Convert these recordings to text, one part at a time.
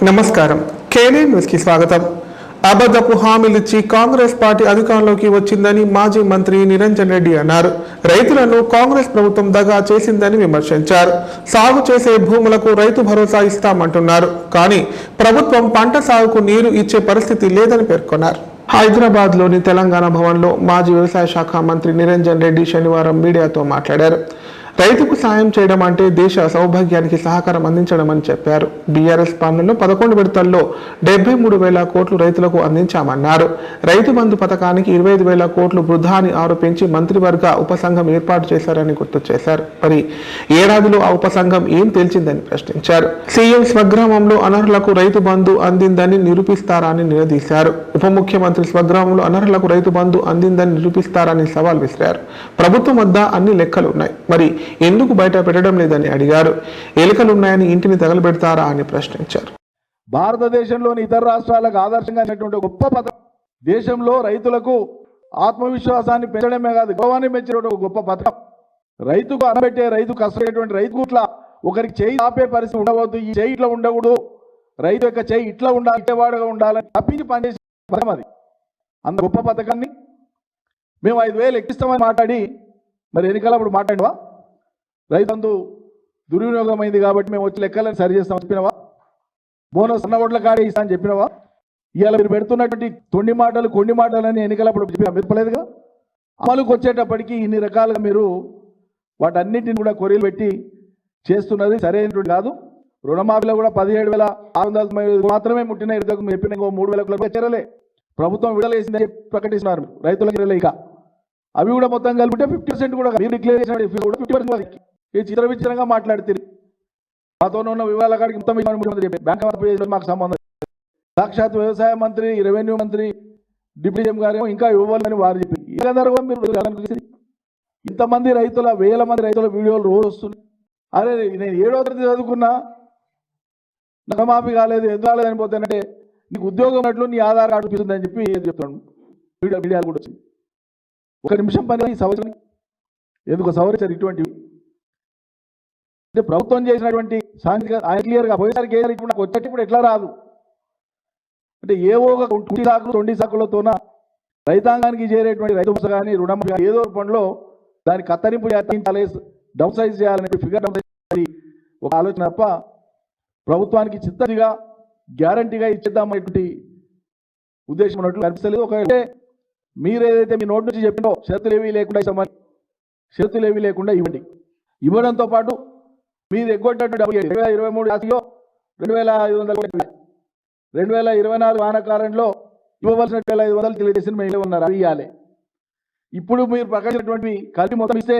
నమస్కారం. కేనే న్యూస్ కి స్వాగతం. అబద్ధపు హామీలిచ్చి కాంగ్రెస్ పార్టీ అధికారంలోకి వచ్చిందని మాజీ మంత్రి నిరంజన్ రెడ్డి అన్నారు. రైతులను కాంగ్రెస్ ప్రభుత్వం దగా చేసిందని విమర్శించారు. సాగు చేసే భూములకు రైతు భరోసా ఇస్తామంటున్నారు. కానీ ప్రభుత్వం పంట సాగుకు నీరు ఇచ్చే పరిస్థితి లేదని పేర్కొన్నారు. హైదరాబాద్ లోని తెలంగాణ భవన్లో మాజీ వ్యవసాయ శాఖ మంత్రి నిరంజన్ రెడ్డి శనివారం మీడియాతో మాట్లాడారు. రైతుకు సాయం చేయడం అంటే దేశ సౌభాగ్యానికి సహకారం అందించడం అని చెప్పారు. బీఆర్ఎస్ పాలనలో 11 విడతల్లో 73,000 కోట్లు రైతులకు అందించామన్నారు. రైతు బంధు పథకానికి 25,000 కోట్లు వృధా అని ఆరోపించి మంత్రివర్గ ఉపసంఘం ఏర్పాటు చేశారని గుర్తు చేశారు. మరి ఏడాదిలో ఆ ఉపసంఘం ఏం తేల్చిందని ప్రశ్నించారు. సీఎం స్వగ్రామంలో అనర్హులకు రైతు బంధు అందిందని నిరూపిస్తారా అని నిలదీశారు. ఉప ముఖ్యమంత్రి స్వగ్రామంలో అనర్హులకు రైతు బంధు అందిందని నిరూపిస్తారని సవాల్ విసిరారు. ప్రభుత్వం వద్ద అన్ని లెక్కలున్నాయి, మరి ఎందుకు బయట పెట్టడం లేదని అడిగారు. ఎలుకలున్నాయని ఇంటిని తగలబెడతారా అని ప్రశ్నించారు. భారతదేశంలోని ఇతర రాష్ట్రాలకు ఆదర్శంగా గొప్ప పథకం. దేశంలో రైతులకు ఆత్మవిశ్వాసాన్ని పెంచడమే కాదు, గౌరవాన్ని పెంచే గొప్ప పథకం. రైతుకు అనబెట్టే, రైతు కష్టపడేటువంటి రైతు ఇట్లా ఒకరికి చేయి ఆపే పరిస్థితి ఉండవద్దు. ఈ చేయి ఇట్లా ఉండకూడదు, రైతు యొక్క చేయి ఇట్లా ఉండాలి, ఇచ్చేవాడుగా ఉండాలని తప్పించి పనిచేసే పథకం అది. అంత గొప్ప పథకాన్ని మేము 5,000 ఎక్కిస్తామని మాట్లాడి మరి ఎన్నికల అప్పుడు మాట్లాడినవా? రైతు బంధు దుర్వినియోగం అయింది కాబట్టి మేము వచ్చి లెక్కలను సరి చేస్తామని చెప్పినవా? బోనస్ సన్న ఓట్ల కాడే ఇస్తా అని చెప్పినవా? ఇవాళ మీరు పెడుతున్నటువంటి కొన్ని మాటలని ఎన్నికలప్పుడు చెప్పలేదుగా. అమలుకు వచ్చేటప్పటికి ఇన్ని రకాలుగా మీరు వాటన్నిటిని కూడా కొరీలు పెట్టి చేస్తున్నది సరైనటువంటి కాదు. రుణమాఫీలో కూడా 17,695 మాత్రమే ముట్టిన ఇరుదకు చెప్పిన 3,000 చేరలే. ప్రభుత్వం విడుదలేసిందని ప్రకటిస్తున్నారు రైతులకు. ఇక అవి కూడా మొత్తం కలిపితే 50% కూడా మీరు డిక్లేర్ చేసిన 50% ఈ చిత్రవిచిత్రంగా మాట్లాడితే మాతో ఉన్న వివరాల కాడికి మొత్తం బ్యాంక్ మాకు సంబంధం. సాక్షాత్ వ్యవసాయ మంత్రి, రెవెన్యూ మంత్రి, డిప్యూటీ సీఎం గారు ఇంకా ఇవ్వాలని వారు చెప్పి మీరు ఇంతమంది రైతుల 1,000 మంది రైతుల వీడియోలు రోజు వస్తున్నాయి. అరే నేను 7వ తరగతి చదువుకున్నా, రుణమాఫీ కాలేదు, ఎందుకు కాలేదని పోతానంటే నీకు ఉద్యోగం ఉన్నట్లు నీ ఆధార్ కార్డు చూపిస్తుందని చెప్పి చెప్తాను. మీడియాలు కూడా వచ్చింది. 1 నిమిషం పని సవరణ ఎందుకు సవరించారు? ఇటువంటివి అంటే ప్రభుత్వం చేసినటువంటి సాంఘిక ఆయన క్లియర్గా పోయేసరికి నాకు వచ్చేటప్పుడు ఎట్లా రాదు అంటే ఏవో ఒక 20 సాకులతోన రైతాంగానికి చేరేటువంటి రైతు కానీ రుణం ఏదో రూపంలో దాన్ని కత్తరింపు చేయాలి, డౌన్ సైజ్ చేయాలనే ఫిగర్ డౌన్ సైజ్ ఒక ఆలోచన తప్ప ప్రభుత్వానికి చిత్తగా గ్యారంటీగా ఇచ్చేద్దామనేటువంటి ఉద్దేశం ఉన్నట్లు కనిపిస్తలేదు. ఒకవేళ మీరు ఏదైతే మీ నోటి నుంచి చెప్పినో షరతులు ఏవీ లేకుండా ఇవ్వండి. ఇవ్వడంతో పాటు మీరు ఎగ్గొట్టినటువంటి 2023 రాశిలో 2,500 2024 వానాకాలంలో ఇవ్వవలసిన 2,500 తెలియజేసిన మహిళ ఉన్నారు, అవి ఇవ్వాలి. ఇప్పుడు మీరు ప్రకటించినటువంటి కలిపి మొత్తం ఇస్తే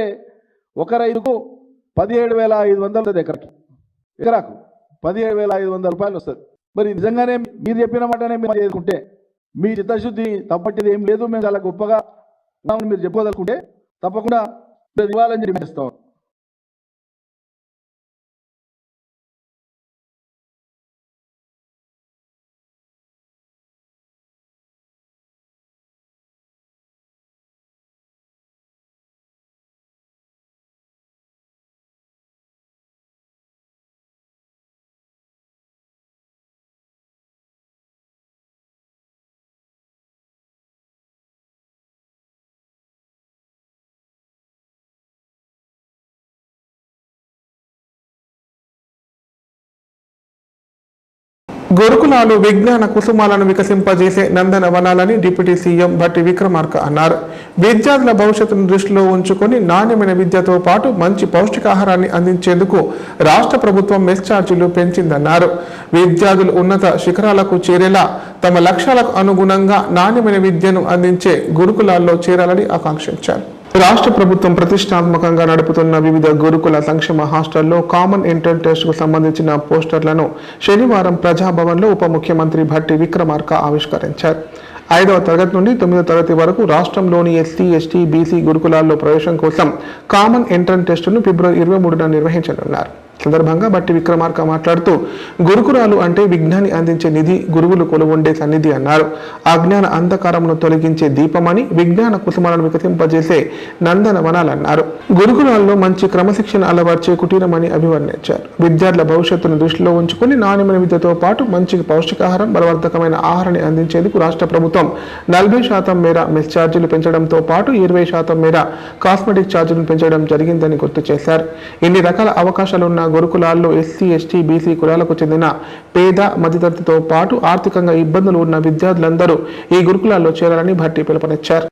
ఒక రైతుకు 17,500 ఎకరాకు 17,500 రూపాయలు వస్తుంది. మరి నిజంగానే మీరు చెప్పిన మాటనే మేము చేసుకుంటే మీ చిత్తశుద్ధి తప్పట్టేది ఏం లేదు, మేము చాలా గొప్పగా మీరు చెప్పుకోదలుకుంటే తప్పకుండా ఇవ్వాలని చెప్పి చేస్తాం. గురుకులాలు విజ్ఞాన కుసుమాలను వికసింపజేసే నందన వనాలని డిప్యూటీ సీఎం భట్టి విక్రమార్క అన్నారు. విద్యార్థుల భవిష్యత్తును దృష్టిలో ఉంచుకొని నాణ్యమైన విద్యతో పాటు మంచి పౌష్టికాహారాన్ని అందించేందుకు రాష్ట్ర ప్రభుత్వం మెస్ ఛార్జీలు పెంచిందన్నారు. విద్యార్థులు ఉన్నత శిఖరాలకు చేరేలా తమ లక్ష్యాలకు అనుగుణంగా నాణ్యమైన విద్యను అందించే గురుకులాల్లో చేరాలని ఆకాంక్షించారు. రాష్ట్ర ప్రభుత్వం ప్రతిష్టాత్మకంగా నడుపుతున్న వివిధ గురుకుల సంక్షేమ హాస్టల్లో కామన్ ఎంట్రన్స్ టెస్ట్ కు సంబంధించిన పోస్టర్లను శనివారం ప్రజాభవన్లో ఉప ముఖ్యమంత్రి భట్టి విక్రమార్క ఆవిష్కరించారు. 5వ తరగతి నుండి 9వ తరగతి వరకు రాష్ట్రంలోని ఎస్సీ, ఎస్టీ, బీసీ గురుకులాల్లో ప్రవేశం కోసం కామన్ ఎంట్రన్స్ టెస్టును ఫిబ్రవరి 23న నిర్వహించనున్నారు. సందర్భంగా బట్టి విక్రమార్క మాట్లాడుతూ గురుకులాలు అంటే విజ్ఞాని అందించే నిధి, గురువులు కొలువుండే సన్నిధి అన్నారు. అజ్ఞాన అంధకారమును తొలగించే దీపమని, విజ్ఞాన కుసుమాలను వికసింపజేసే నందనవనాలన్నారు. గురుకులాల్లో మంచి క్రమశిక్షణ అలవర్చే కుటీరమని అభివర్ణించారు. విద్యార్థుల భవిష్యత్తును దృష్టిలో ఉంచుకుని నాణ్యమైన విద్యతో పాటు మంచి పౌష్టికాహారం, బలవర్ధకమైన ఆహారాన్ని అందించేందుకు రాష్ట్ర ప్రభుత్వం 40% మేర మెస్ ఛార్జీలు పెంచడంతో పాటు 20% మేర కాస్మెటిక్ ఛార్జీలను పెంచడం జరిగిందని గుర్తు చేశారు. ఇన్ని రకాల అవకాశాలున్న గురుకులాల్లో ఎస్సీ, ఎస్టీ, బీసీ కులాలకు చెందిన పేద, మధ్యతరగతితో పాటు ఆర్థికంగా ఇబ్బందులు ఉన్న విద్యార్థులందరూ ఈ గురుకులాల్లో చేరాలని భట్టి పిలుపునిచ్చారు.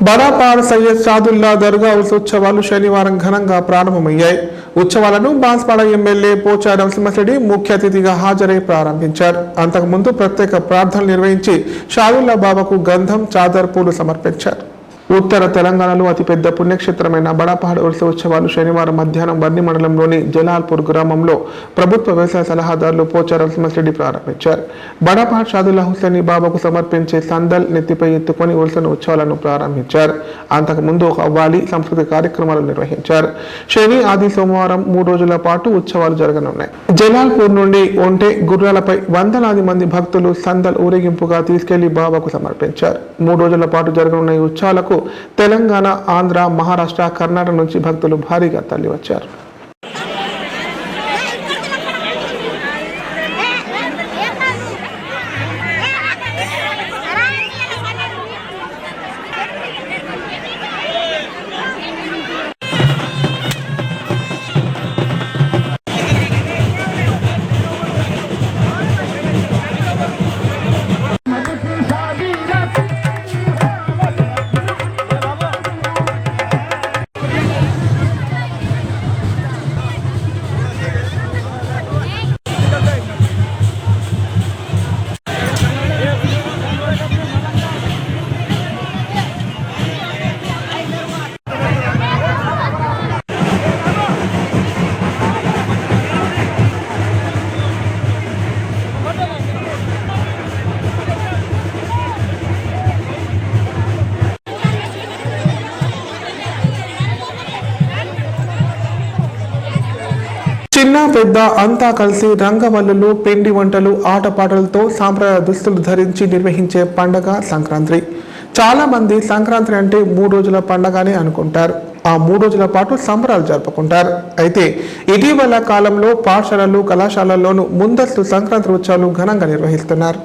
బడాపాడ్ సయ్యద్ సాదుల్లా దర్గా ఉత్సవాలు శనివారం ఘనంగా ప్రారంభమయ్యాయి. ఉత్సవాలను బాన్స్వాడ ఎమ్మెల్యే పోచారం సింహరెడ్డి ముఖ్య అతిథిగా హాజరై ప్రారంభించారు. అంతకుముందు ప్రత్యేక ప్రార్థనలు నిర్వహించి షాదుల్లా బాబాకు గంధం, చాదర్, పూలు సమర్పించారు. ఉత్తర తెలంగాణలో అతిపెద్ద పుణ్యక్షేత్రమైన బడాపాడ్ ఉత్సవాలు శనివారం మధ్యాహ్నం వర్ణి మండలంలోని జలాల్పూర్ గ్రామంలో ప్రభుత్వ వ్యవసాయ సలహాదారులు పోచారం సింహరెడ్డి ప్రారంభించారు. బడాపాడ్ షాదుల్లా హుస్సేని బాబాకు సమర్పించే సందల్ నెత్తిపై ఎత్తుకొని ఉత్సవాలను ప్రారంభించారు. అంతకుముందు ఒక అవ్వాలి సాంస్కృతిక కార్యక్రమాలు నిర్వహించారు. శని, ఆది, సోమవారం 3 రోజుల పాటు ఉత్సవాలు జరగనున్నాయి. జలాల్పూర్ నుండి ఒంటె, గుర్రాలపై వందలాది మంది భక్తులు సందల్ ఊరేగింపుగా తీసుకెళ్లి బాబాకు సమర్పించారు. 3 రోజుల పాటు జరగనున్న ఈ ఉత్సవాలకు తెలంగాణ, ఆంధ్ర, మహారాష్ట్ర, కర్ణాటక నుంచి భక్తులు భారీగా తరలివచ్చారు. చిన్న పెద్ద అంతా కలిసి రంగవల్లులు, పిండి వంటలు, ఆటపాటలతో సాంప్రదాయ దుస్తులు ధరించి నిర్వహించే పండగ సంక్రాంతి. చాలా మంది సంక్రాంతి అంటే 3 రోజుల పండగనే అనుకుంటారు. ఆ 3 రోజుల పాటు సంబరాలు జరుపుకుంటారు. అయితే ఇటీవల కాలంలో పాఠశాలలు, కళాశాలల్లోనూ ముందస్తు సంక్రాంతి ఉత్సవాలు ఘనంగా నిర్వహిస్తున్నారు.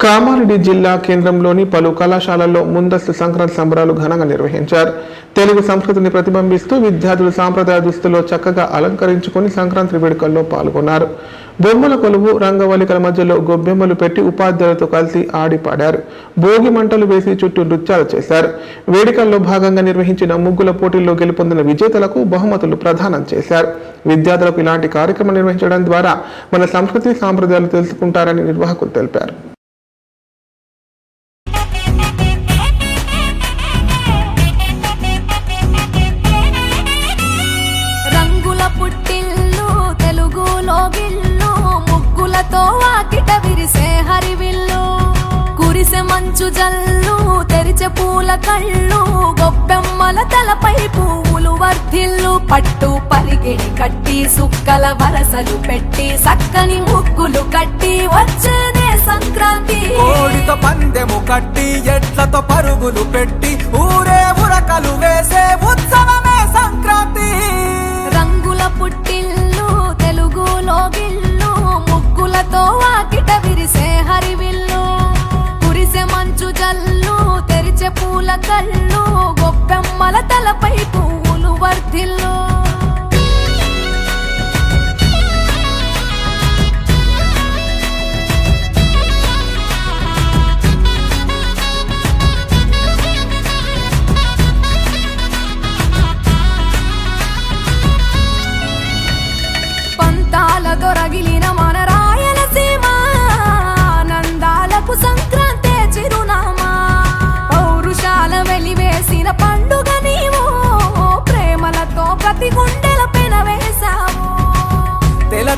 కామారెడ్డి జిల్లా కేంద్రంలోని పలు కళాశాలల్లో ముందస్తు సంక్రాంతి సంబరాలు ఘనంగా నిర్వహించారు. తెలుగు సంస్కృతిని ప్రతిబింబిస్తూ విద్యార్థులు సాంప్రదాయ దుస్తుల్లో చక్కగా అలంకరించుకొని సంక్రాంతి వేడుకల్లో పాల్గొన్నారు. బొమ్మల కొలువు, రంగవల్లికల మధ్యలో గొబ్బెమ్మలు పెట్టి ఉపాధ్యాయులతో కలిసి ఆడి పాడారు. భోగి మంటలు వేసి చుట్టూ నృత్యాలు చేశారు. వేడుకల్లో భాగంగా నిర్వహించిన ముగ్గుల పోటీల్లో గెలుపొందిన విజేతలకు బహుమతులు ప్రదానం చేశారు. విద్యార్థులకు ఇలాంటి కార్యక్రమం నిర్వహించడం ద్వారా మన సంస్కృతి, సాంప్రదాయాలు తెలుసుకుంటారని నిర్వాహకులు తెలిపారు. మంచు జల్లు తెరిచే పూల కళ్ళు, గొబ్బెమ్మల తలపై పువ్వులు వర్ధిల్లు, పట్టు పరిగిడి కట్టి సుక్కల వరసలు పెట్టి సక్కని ముగ్గులు కట్టి వచ్చేదే సంక్రాంతి. కోడితో పందెము కట్టి ఎడ్లతో పరుగులు పెట్టి ఊరే ఉరకలు వేసే ఉత్సవమే సంక్రాంతి. రంగుల పుట్టిల్లు తెలుగులో గిల్లు పరుగులతో వాకిట విరిసే హరివిల్లు కురిసే మంచు జల్లు తెరిచే పూల కళ్ళు గొప్పెమ్మల తలపై పువ్వులు వర్ధిల్లు రగిలిన మన రాయలసీమ ఆనందాలకు సంక్రాంతి చిరునామా పౌరుషాల వెలివేసిన పండుగ నీవు ప్రేమలతో ప్రతి గుండెల పెనవేశావు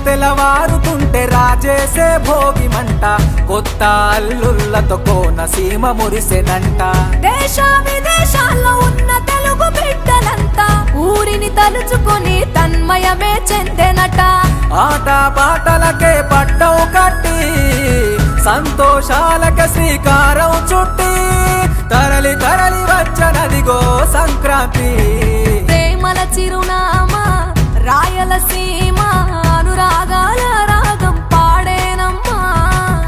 తెలవారుతుంటే రాజేసే భోగి మంట కొత్త అల్లుళ్ళతో కోనసీమ మురిసెనంట దేశ విదేశాల్లో ఉన్న తెలుగు బిడ్డలంతా ఊరిని తలుచుకొని తన్మయమే చెందెనట ఆట పాటలకే పట్టవు కట్టి సంతోషాలకే శ్రీకారం చుట్టి తరలి తరలి వచ్చనదిగో సంక్రాంతి ప్రేమల చిరునామా రాయలసీమ అనురాగాల రాగం పాడేనమ్మా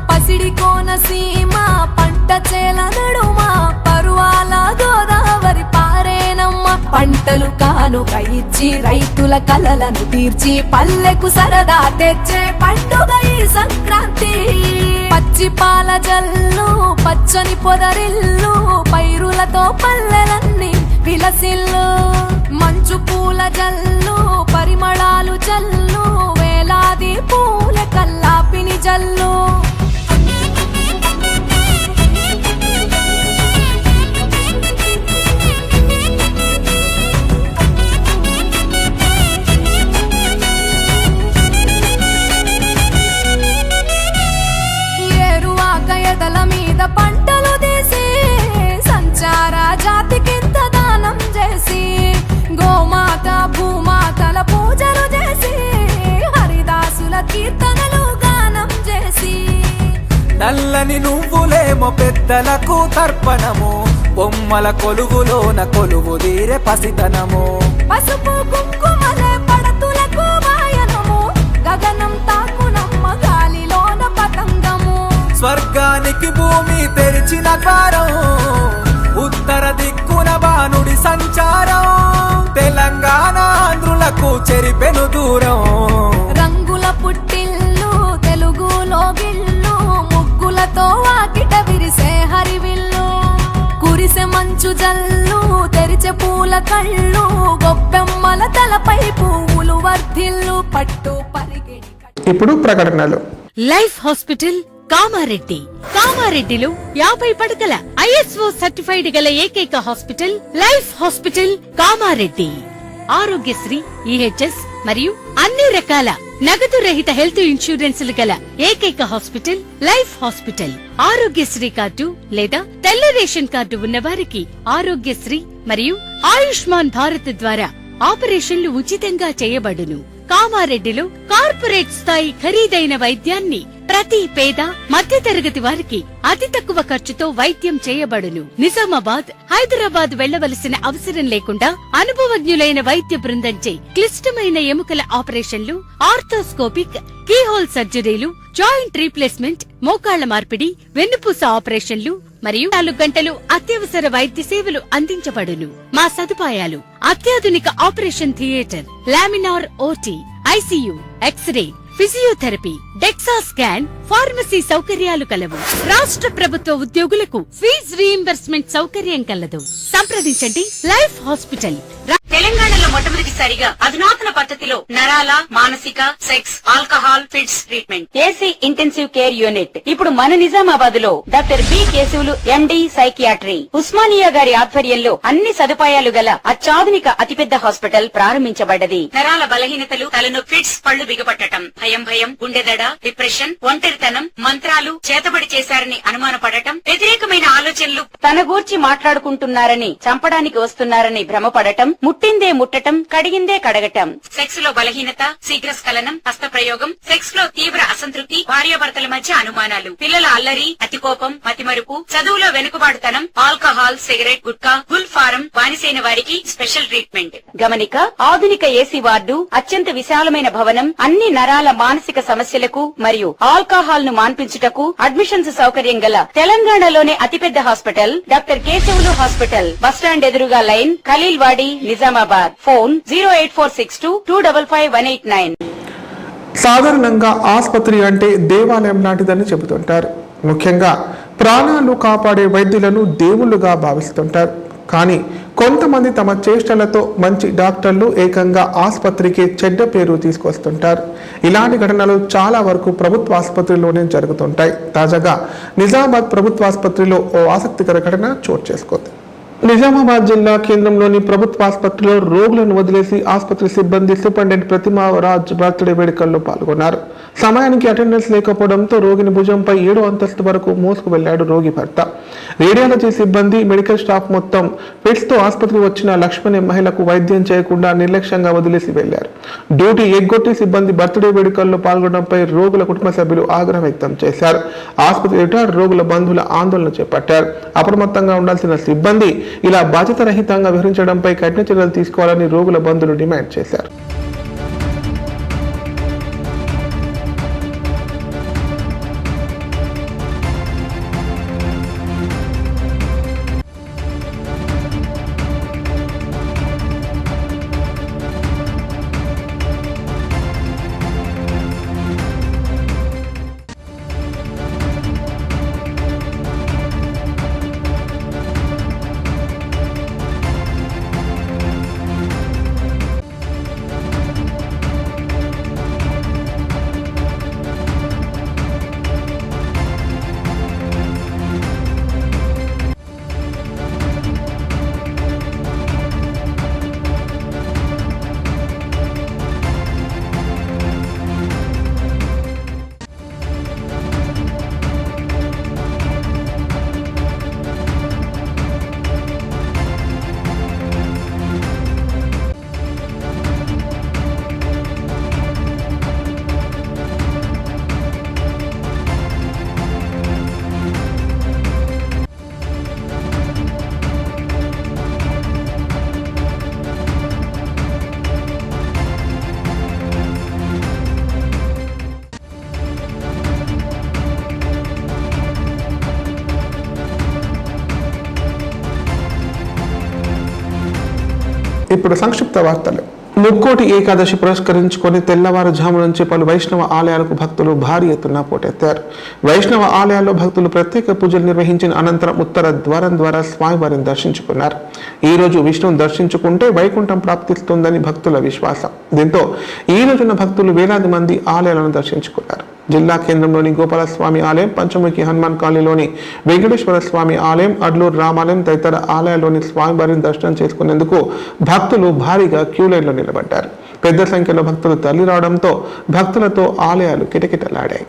పసిడి కోనసీమ పంట చేల నడుమా పరువాల గోదావరి పారేనమ్మా పంటలు కానుక ఇచ్చి రైతుల కలలను తీర్చి పల్లెకు సరదా తెచ్చే పండుగ ఈ సంక్రాంతి పచ్చి పాల జల్లు పచ్చని పొదరిల్లు పైరులతో పల్లెలన్నీ విలసిల్లు మంచు పూల జల్లు పరిమళాలు జల్లు వేలాది పూల కల్లాపిని జల్లు ఏరువాక ఎదల మీద పంటలు తీసి సంచార జాతికింత దానం చేసి గోమాత భూమాతల పూజలు చేసి హరిదాసుల కీర్తనలు గానం చేసి నల్లని నువ్వులేమో పెద్దలకు తర్పణము బొమ్మల కొలువులోన కొలువు తీరే పసితనము పసుపు కుంకుమలే పడతులకు వాయనము గగనం తాకునమ్మ గాలిలోన పతంగము స్వర్గానికి భూమి తెరిచిన ద్వారం ఉత్తర దిక్కున బాణుడి సంచారం తెలంగాణ ఆంధ్రులకు చెరిపెను దూరం రంగుల పుట్టిల్లు తెలుగులో గిల్లు ముగ్గులతో వాకిట విరిసే హరివిల్లు కురిసే మంచు జల్లు తెరిచే పూల కళ్ళు గొప్పెమ్మల తలపై పువ్వులు వర్ధిల్లు పట్టు పరిగెడి ఇప్పుడు ప్రకటనలు. Life hospital Kamareddy. కామారెడ్డిలో 50 పడకల ISO సర్టిఫైడ్ గల ఏకైక hospital life hospital Kamareddy. Aarogyasri, EHS మరియు అన్ని రకాల నగదు రహిత హెల్త్ ఇన్సూరెన్సులు గల ఏకైక hospital life hospital. Aarogyasri card లేదా తెల్ల రేషన్ కార్డు ఉన్న వారికి ఆరోగ్యశ్రీ మరియు ఆయుష్మాన్ భారత్ ద్వారా ఆపరేషన్లు ఉచితంగా చేయబడును. కామారెడ్డిలో కార్పొరేట్ స్థాయి ఖరీదైన వైద్యాన్ని ప్రతి పేద మధ్యతరగతి వారికి అతి తక్కువ ఖర్చుతో వైద్యం చేయబడును. నిజామాబాద్, హైదరాబాద్ వెళ్లవలసిన అవసరం లేకుండా అనుభవజ్ఞులైన వైద్య బృందంచే క్లిష్టమైన ఎముకల ఆపరేషన్లు, ఆర్థోస్కోపిక్, కీహోల్ సర్జరీలు, జాయింట్ రీప్లేస్మెంట్, మోకాళ్ల మార్పిడి, వెన్నుపూస ఆపరేషన్లు మరియు 4 గంటలు అత్యవసర వైద్య సేవలు అందించబడును. మా సదుపాయాలు: అత్యాధునిక operation theatre, laminar OT, ICU, x ray, physiotherapy, DEXA scan, pharmacy సౌకర్యాలు కలవు. రాష్ట్ర ప్రభుత్వ ఉద్యోగులకు ఫీజు రీయింబర్స్మెంట్ సౌకర్యం కలదు. సంప్రదించండి లైఫ్ హాస్పిటల్. తెలంగాణలో మొట్టమొదటిసారిగా అధునాతన పద్ధతిలో నరాల, మానసిక, sex, alcohol, fits treatment, AC intensive care unit ఇప్పుడు మన నిజామాబాద్ లో doctor B Keshavulu MD psychiatry, Osmania గారి ఆధ్వర్యంలో అన్ని సదుపాయాలు గల అత్యాధునిక అతిపెద్ద హాస్పిటల్ ప్రారంభించబడ్డది. నరాల బలహీనతలు, తలనొప్పి, ఫిట్స్, పళ్లు బిగపట్టడం, భయం, గుండెదడ, డిప్రెషన్, ఒంటరితనం, మంత్రాలు చేతబడి చేశారని అనుమానపడటం, వ్యతిరేకమైన ఆలోచనలు, తన గూర్చి మాట్లాడుకుంటున్నారని, చంపడానికి వస్తున్నారని భ్రమపడటం, ముట్టిందే ముట్టటం, కడిగిందే కడగటం, సెక్స్ లో బలహీనత, శీఘ్రస్ఖలనం, హస్తప్రయోగం, సెక్స్ లో తీవ్ర అసంతృప్తి, భార్యాభర్తల మధ్య అనుమానాలు, పిల్లల అల్లరి, అతికోపం, మతిమరుపు, చదువులో వెనుకబాటుతనం, alcohol, cigarette, gutka, Gul form బానిసైన వారికి స్పెషల్ ట్రీట్మెంట్. గమనిక: ఆధునిక ఏసీ వార్డు, అత్యంత విశాలమైన భవనం, అన్ని నరాల మానసిక సమస్యలకు మరియు ఆల్కహాల్ ను మాన్పించుటకు అడ్మిషన్స్ సౌకర్యం గల తెలంగాణలోనే అతిపెద్ద hospital doctor Keshavulu hospital. Bus stand ఎదురుగా లైన్, ఖలీల్వాడి, నిజామాబాద్. ఫోన్ 08462255189. సాధారణంగా ఆసుపత్రి అంటే దేవాలయం లాంటిదని చెబుతుంటారు. ముఖ్యంగా ప్రాణాలు కాపాడే వైద్యులను దేవుళ్లుగా భావిస్తుంటారు. కానీ కొంతమంది తమ చేష్టలతో మంచి డాక్టర్లు ఏకంగా ఆసుపత్రికి చెడ్డ పేరు తీసుకొస్తుంటారు. ఇలాంటి ఘటనలు చాలా వరకు ప్రభుత్వ ఆసుపత్రిలోనే జరుగుతుంటాయి. తాజాగా నిజామాబాద్ ప్రభుత్వ ఆసుపత్రిలో ఓ ఆసక్తికర ఘటన చోటు చేసుకుంది. నిజామాబాద్ జిల్లా కేంద్రంలోని ప్రభుత్వ ఆసుపత్రిలో రోగులను వదిలేసి ఆసుపత్రి సిబ్బంది సూపరింటెండెంట్ ప్రతిమారాజ్ బర్త్డే వేడుకల్లో పాల్గొన్నారు. సమయానికి అటెండెన్స్ లేకపోవడంతో రోగిని భుజంపై 7వ అంతస్తు వరకు మోసుకు వెళ్లాడు రోగి భర్త. రేడియాలజీ సిబ్బంది, మెడికల్ స్టాఫ్ మొత్తం ఫిట్స్ తో ఆసుపత్రికి వచ్చిన లక్ష్మణ్ మహిళకు వైద్యం చేయకుండా నిర్లక్ష్యంగా వదిలేసి వెళ్లారు. డ్యూటీ ఎగ్గొట్టి సిబ్బంది బర్త్డే వేడుకల్లో పాల్గొనడంపై రోగుల కుటుంబ సభ్యులు ఆగ్రహం వ్యక్తం చేశారు. ఆసుపత్రి రిటైర్డ్ రోగుల బంధువుల ఆందోళన చేపట్టారు. అప్రమత్తంగా ఉండాల్సిన సిబ్బంది ఇలా బాధ్యత రహితంగా వ్యవహరించడంపై కఠిన చర్యలు తీసుకోవాలని రోగుల బంధువులు డిమాండ్ చేశారు. ఇప్పుడు సంక్షిప్త వార్తలు. ముక్కోటి ఏకాదశి పురస్కరించుకొని తెల్లవారుజాము నుంచి పలు వైష్ణవ ఆలయాలకు భక్తులు భారీ ఎత్తున పోటెత్తారు. వైష్ణవ ఆలయాల్లో భక్తులు ప్రత్యేక పూజలు నిర్వహించిన అనంతరం ఉత్తర ద్వారం ద్వారా స్వామివారిని దర్శించుకున్నారు. ఈ రోజు విష్ణువును దర్శించుకుంటే వైకుంఠం ప్రాప్తిస్తుందని భక్తుల విశ్వాసం. దీంతో ఈ రోజున భక్తులు వేలాది మంది ఆలయాలను దర్శించుకున్నారు. జిల్లా కేంద్రంలోని గోపాలస్వామి ఆలయం, పంచముఖి హనుమాన్ కాలనీలోని వెంకటేశ్వర స్వామి ఆలయం, అడ్లూరు రామాలయం తదితర ఆలయాల్లోని స్వామివారిని దర్శనం చేసుకునేందుకు భక్తులు భారీగా క్యూ లైన్లో నిలబడ్డారు. పెద్ద సంఖ్యలో భక్తులు తరలి రావడంతో భక్తులతో ఆలయాలు కిటకిటలాడాయి.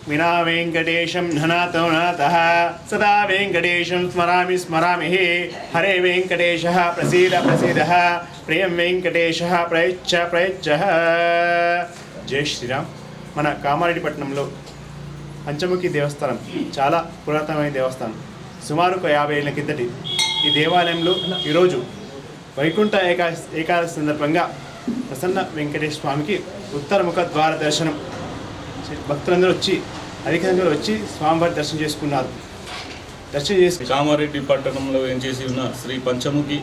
विना वेंकटेशं धनातो नातः सदा वेंकटेशं स्मरामि स्मरामि हरे वेंकटेशः प्रसीद प्रसीदः प्रियं वेंकटेशः प्रयच्छ प्रयच्छः. జై శ్రీరామ్. మన కామారెడ్డిపట్నంలో పంచముఖి దేవస్థానం చాలా పురాతనమైన దేవస్థానం. సుమారు 50 ఏళ్ల కిందటి ఈ దేవాలయంలో ఈరోజు వైకుంఠ ఏకాదశి సందర్భంగా ప్రసన్న వెంకటేశ్వర స్వామికి ఉత్తరముఖ ద్వార దర్శనం భక్తులందరూ వచ్చి అధిక సంఖ్యలో వచ్చి స్వామివారి దర్శనం చేసుకున్నారు. దర్శనం చేసి కామారెడ్డి పట్టణంలో వేంచేసి ఉన్న శ్రీ పంచముఖి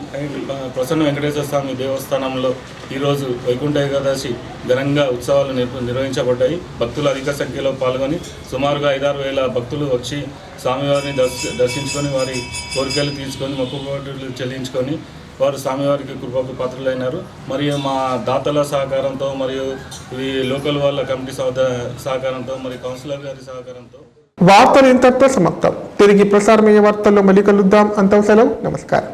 ప్రసన్న వెంకటేశ్వర స్వామి దేవస్థానంలో ఈరోజు వైకుంఠ ఏకాదశి ఘనంగా ఉత్సవాలు నిర్వహించబడ్డాయి. భక్తులు అధిక సంఖ్యలో పాల్గొని సుమారుగా 5-6 వేల భక్తులు వచ్చి స్వామివారిని దర్శించుకొని వారి కోరికలు తీసుకొని మొక్కుబడులు చెల్లించుకొని వారు స్వామివారికి కృపకు పాత్రులైనారు. మరియు మా దాతల సహకారంతో మరియు ఈ లోకల్ వాళ్ళ కమిటీ సహకారంతో మరియు కౌన్సిలర్ గారి సహకారంతో వార్తలు ఇంతటితో సమాప్తం. తిరిగి ప్రసారమయ్యే వార్తల్లో మళ్ళీ కలుద్దాం. అంతవరకు సెలవు. నమస్కారం.